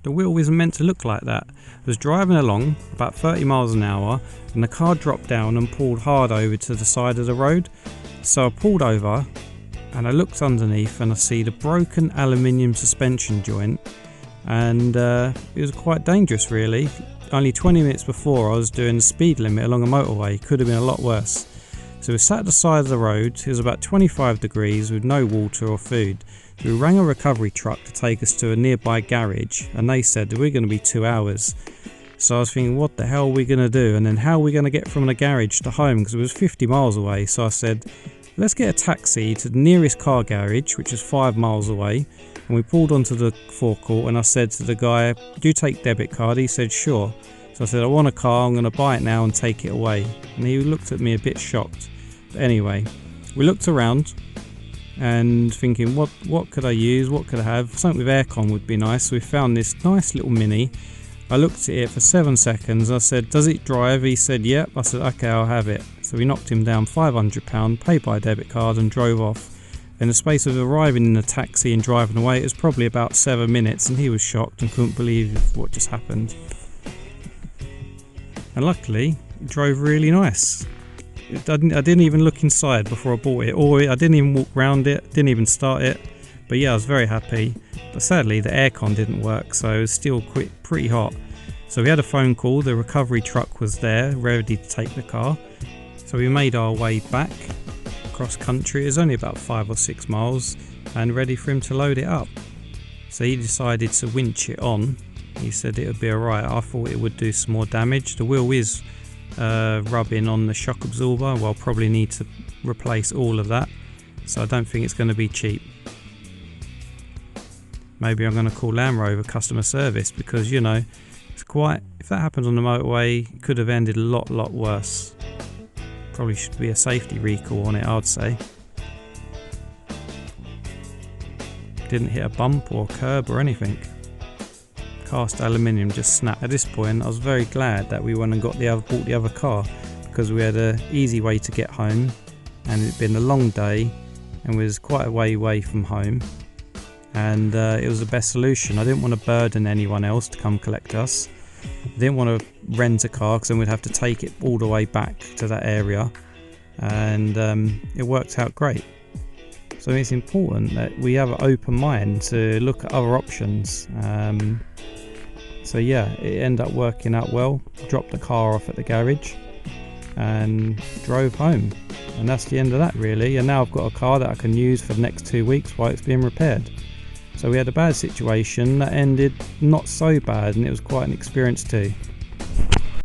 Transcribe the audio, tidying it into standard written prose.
The wheel isn't meant to look like that. I was driving along about 30 miles an hour and the car dropped down and pulled hard over to the side of the road. So I pulled over and I looked underneath and I see the broken aluminium suspension joint, and it was quite dangerous really. Only 20 minutes before I was doing the speed limit along a motorway. Could have been a lot worse. So we sat at the side of the road. It was about 25 degrees with no water or food. So we rang a recovery truck to take us to a nearby garage, and they said that we're going to be 2 hours. So I was thinking, what the hell are we going to do? And then how are we going to get from the garage to home, because it was 50 miles away. So I said, let's get a taxi to the nearest car garage, which is 5 miles away. And we pulled onto the forecourt and I said to the guy, do you take debit card? He said sure. So I said, I want a car, I'm going to buy it now and take it away. And he looked at me a bit shocked. But anyway, we looked around and thinking, what could I use, what could I have? Something with aircon would be nice. So we found this nice little Mini. I looked at it for 7 seconds. I said, does it drive? He said yep. I said okay, I'll have it. So we knocked him down £500, paid by debit card and drove off. In the space of arriving in the taxi and driving away, it was probably about 7 minutes, and he was shocked and couldn't believe what just happened. And luckily, it drove really nice. I didn't even look inside before I bought it, or I didn't even walk around it, didn't even start it. But yeah, I was very happy. But sadly, the aircon didn't work, so it was still pretty hot. So we had a phone call, the recovery truck was there, ready to take the car. So we made our way back cross country. It was only about 5 or 6 miles, and ready for him to load it up. So he decided to winch it on. He said it would be alright. I thought it would do some more damage. The wheel is rubbing on the shock absorber. Well, I'll probably need to replace all of that, so I don't think it's going to be cheap. Maybe I'm going to call Land Rover Customer Service, because you know, it's quite, if that happened on the motorway, it could have ended a lot worse. Probably should be a safety recall on it, I'd say. Didn't hit a bump or curb or anything. Cast aluminium just snapped. At this point I was very glad that we went and bought the other car, because we had an easy way to get home, and it'd been a long day and was quite a way away from home, and it was the best solution. I didn't want to burden anyone else to come collect us. I didn't want to rent a car, because then we'd have to take it all the way back to that area, and it worked out great. So it's important that we have an open mind to look at other options. So yeah, it ended up working out well. Dropped the car off at the garage and drove home, and that's the end of that really. And now I've got a car that I can use for the next 2 weeks while it's being repaired. So we had a bad situation that ended not so bad, and it was quite an experience too.